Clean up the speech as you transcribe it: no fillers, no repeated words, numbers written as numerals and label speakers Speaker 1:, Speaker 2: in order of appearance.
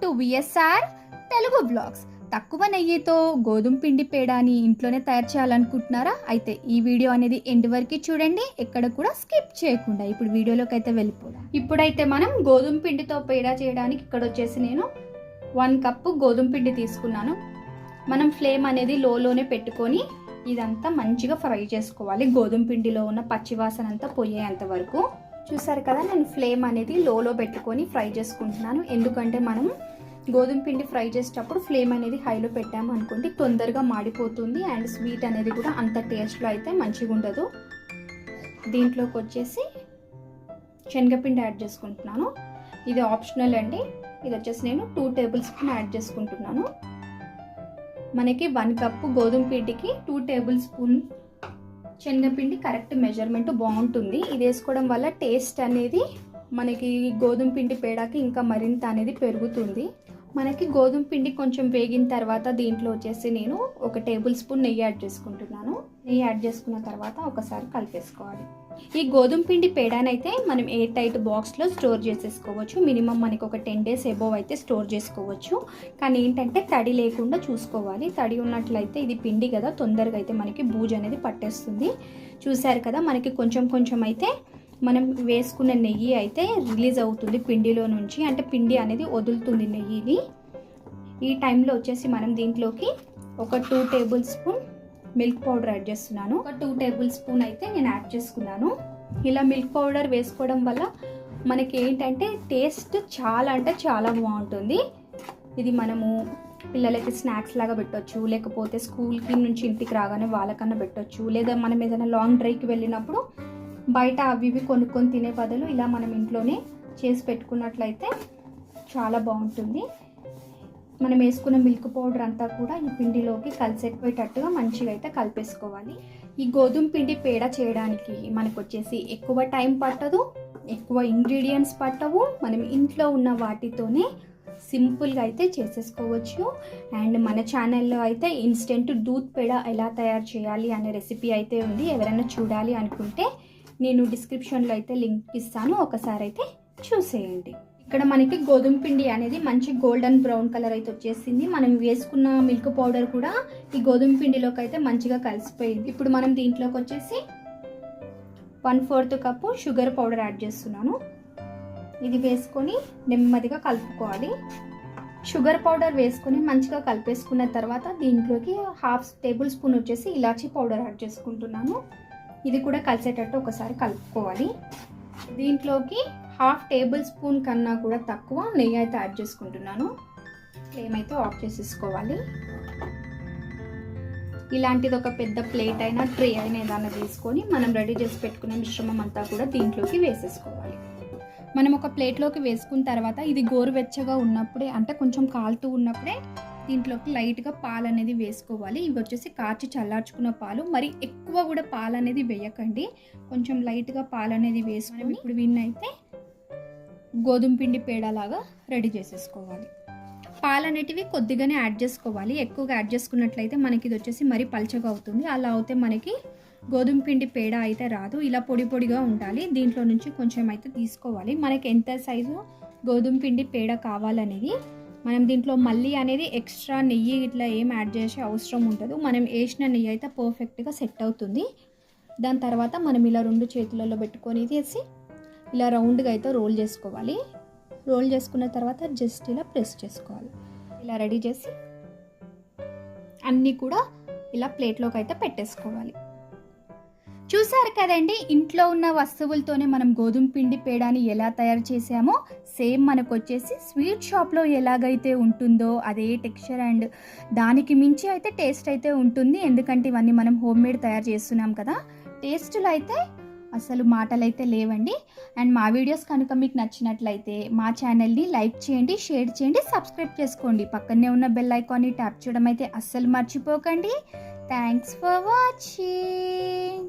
Speaker 1: To VSR Telugu blogs. తక్కువ నెయ్యితో గోధుమ పిండి పేడాని ఇంట్లోనే తయారు చేయాలనుకుంటున్నారా? అయితే ఈ వీడియో అనేది ఎండ్ వరకు చూడండి, ఎక్కడ కూడా స్కిప్ చేయకుండా. ఇప్పుడు వీడియోలోకి అయితే వెళ్ళిపోదాం. ఇప్పుడైతే మనం గోధుమ పిండితో పేడా చేయడానికి ఇక్కడ వచ్చేసి నేను 1 కప్పు గోధుమ పిండి తీసుకున్నాను. మనం ఫ్లేమ్ అనేది లోనే పెట్టుకొని ఇదంతా మంచిగా ఫ్రై చేసుకోవాలి. గోధుమ పిండిలో ఉన్న పచ్చివాసన అంతా పోయేంత వరకు. చూసారు కదా, నేను ఫ్లేమ్ అనేది లోలో పెట్టుకొని ఫ్రై చేసుకుంటున్నాను. ఎందుకంటే మనం గోధుమ పిండి ఫ్రై చేసేటప్పుడు ఫ్లేమ్ అనేది హైలో పెట్టాము అనుకోండి, తొందరగా మాడిపోతుంది అండ్ స్వీట్ అనేది కూడా అంత టేస్ట్లో అయితే మంచిగా ఉండదు. దీంట్లోకి వచ్చేసి శనగపిండి యాడ్ చేసుకుంటున్నాను. ఇది ఆప్షనల్ అండి. ఇది వచ్చేసి నేను 2 టేబుల్ స్పూన్ యాడ్ చేసుకుంటున్నాను. మనకి 1 కప్పు గోధుమ పిండికి 2 టేబుల్ స్పూన్ శనగపిండి కరెక్ట్ మెజర్మెంట్ బాగుంటుంది. ఇది వేసుకోవడం వల్ల టేస్ట్ అనేది మనకి గోధుమ పిండి పేడాకి ఇంకా మరింత అనేది పెరుగుతుంది. మనకి గోధుమ పిండి కొంచెం వేగిన తర్వాత దీంట్లో వచ్చేసి నేను 1 టేబుల్ స్పూన్ నెయ్యి యాడ్ చేసుకుంటున్నాను. నెయ్యి యాడ్ చేసుకున్న తర్వాత ఒకసారి కలిపేసుకోవాలి. ఈ గోధుమ పిండి పేడానైతే మనం ఎయిర్ టైట్ బాక్స్లో స్టోర్ చేసేసుకోవచ్చు. మినిమం మనకి ఒక 10 డేస్ ఎబోవ్ అయితే స్టోర్ చేసుకోవచ్చు. కానీ ఏంటంటే తడి లేకుండా చూసుకోవాలి. తడి ఉన్నట్లయితే ఇది పిండి కదా, తొందరగా అయితే మనకి బూజు అనేది పట్టేస్తుంది. చూసారు కదా, మనకి కొంచెం అయితే మనం వేసుకున్న నెయ్యి అయితే రిలీజ్ అవుతుంది పిండిలో నుంచి, అంటే పిండి అనేది వదులుతుంది నెయ్యిని. ఈ టైంలో వచ్చేసి మనం దీంట్లోకి ఒక 2 table spoon milk powder add చేస్తున్నాను. ఒక 2 టేబుల్ స్పూన్ అయితే నేను యాడ్ చేసుకున్నాను. ఇలా మిల్క్ పౌడర్ వేసుకోవడం వల్ల మనకి ఏంటంటే టేస్ట్ చాలా అంటే చాలా బాగుంటుంది. ఇది మనము పిల్లలకి స్నాక్స్ లాగా పెట్టవచ్చు, లేకపోతే స్కూల్కి నుంచి ఇంటికి రాగానే వాళ్ళకన్నా పెట్టవచ్చు, లేదా మనం ఏదైనా లాంగ్ డ్రైవ్కి వెళ్ళినప్పుడు బయట అవి ఇవి కొనుక్కొని తినే బదులు ఇలా మనం ఇంట్లోనే చేసి పెట్టుకున్నట్లయితే చాలా బాగుంటుంది. మనం వేసుకున్న మిల్క్ పౌడర్ అంతా కూడా ఈ పిండిలోకి కలిసేటట్టుగా మంచిగా అయితే కలిపేసుకోవాలి. ఈ గోధుమ పిండి పేడ చేయడానికి మనకు వచ్చేసి ఎక్కువ టైం పట్టదు, ఎక్కువ ఇంగ్రీడియంట్స్ పట్టవు. మనం ఇంట్లో ఉన్న వాటితోనే సింపుల్గా అయితే చేసేసుకోవచ్చు. అండ్ మన ఛానల్లో అయితే ఇన్స్టెంట్ దూద్ పేడ ఎలా తయారు చేయాలి అనే రెసిపీ అయితే ఉంది. ఎవరైనా చూడాలి అనుకుంటే నేను డిస్క్రిప్షన్లో అయితే లింక్ ఇస్తాను, ఒకసారి అయితే చూసేయండి. ఇక్కడ మనకి గోధుమ పిండి అనేది మంచి గోల్డెన్ బ్రౌన్ కలర్ అయితే వచ్చేసింది. మనం వేసుకున్న మిల్క్ పౌడర్ కూడా ఈ గోధుమ పిండిలోకి అయితే మంచిగా కలిసిపోయింది. ఇప్పుడు మనం దీంట్లోకి వచ్చేసి 1/4 కప్పు షుగర్ పౌడర్ యాడ్ చేస్తున్నాను. ఇది వేసుకొని నెమ్మదిగా కలుపుకోవాలి. షుగర్ పౌడర్ వేసుకొని మంచిగా కలిపేసుకున్న తర్వాత దీంట్లోకి 1/2 టేబుల్ స్పూన్ వచ్చేసి ఇలాచీ పౌడర్ యాడ్ చేసుకుంటున్నాను. ఇది కూడా కలిసేటట్టు ఒకసారి కలుపుకోవాలి. దీంట్లోకి 1/2 టేబుల్ స్పూన్ కన్నా కూడా తక్కువ నెయ్యి అయితే యాడ్ చేసుకుంటున్నాను. ఫ్లేమ్ అయితే ఆఫ్ చేసేసుకోవాలి. ఇలాంటిది ఒక పెద్ద ప్లేట్ అయినా ట్రే అయినా ఏదైనా తీసుకొని మనం రెడీ చేసి పెట్టుకున్న మిశ్రమం అంతా కూడా దీంట్లోకి వేసేసుకోవాలి. మనం ఒక ప్లేట్లోకి వేసుకున్న తర్వాత ఇది గోరువెచ్చగా ఉన్నప్పుడే, అంటే కొంచెం కాలుతూ ఉన్నప్పుడే దీంట్లోకి లైట్గా పాలు అనేది వేసుకోవాలి. ఇవి వచ్చేసి కాచి చల్లార్చుకున్న పాలు, మరి ఎక్కువ కూడా పాలు అనేది వేయకండి. కొంచెం లైట్గా పాలు అనేది వేసుకొని ఇప్పుడు వీన్నైతే గోధుమ పిండి పేడలాగా రెడీ చేసేసుకోవాలి. పాలు అనేటివి కొద్దిగానే యాడ్ చేసుకోవాలి. ఎక్కువగా యాడ్ చేసుకున్నట్లయితే మనకి ఇది వచ్చేసి మరీ పల్చగా అవుతుంది. అలా అయితే మనకి గోధుమ పిండి పేడ అయితే రాదు. ఇలా పొడి పొడిగా ఉండాలి. దీంట్లో నుంచి కొంచెం అయితే తీసుకోవాలి. మనకి ఎంత సైజు గోధుమ పిండి పేడ కావాలనేది. మనం దీంట్లో మళ్ళీ అనేది ఎక్స్ట్రా నెయ్యి ఇట్లా ఏం యాడ్ చేసే అవసరం ఉండదు. మనం వేసిన నెయ్యి అయితే పర్ఫెక్ట్గా సెట్ అవుతుంది. దాని తర్వాత మనం ఇలా 2 చేతులలో పెట్టుకొని తీసి ఇలా రౌండ్గా అయితే రోల్ చేసుకోవాలి. రోల్ చేసుకున్న తర్వాత జస్ట్ ఇలా ప్రెస్ చేసుకోవాలి. ఇలా రెడీ చేసి అన్నీ కూడా ఇలా ప్లేట్లోకి అయితే పెట్టేసుకోవాలి. చూసారు కదండి, ఇంట్లో ఉన్న వస్తువులతోనే మనం గోధుమ పిండి పేడాని ఎలా తయారు చేసామో సేమ్ మనకు వచ్చేసి స్వీట్ షాప్లో ఎలాగైతే ఉంటుందో అదే టెక్స్చర్ అండ్ దానికి మించి అయితే టేస్ట్ అయితే ఉంటుంది. ఎందుకంటే ఇవన్నీ మనం హోమ్ మేడ్ తయారు చేస్తున్నాం కదా. టేస్ట్లో అయితే అసలు మాటలైతే లేవండి. అండ్ మా వీడియోస్ కనుక మీకు నచ్చినట్లయితే మా ఛానల్ని లైక్ చేయండి, షేర్ చేయండి, సబ్స్క్రైబ్ చేసుకోండి. పక్కనే ఉన్న బెల్ ఐకాన్ని ట్యాప్ చేయడం అయితే అస్సలు మర్చిపోకండి. Thanks for watching.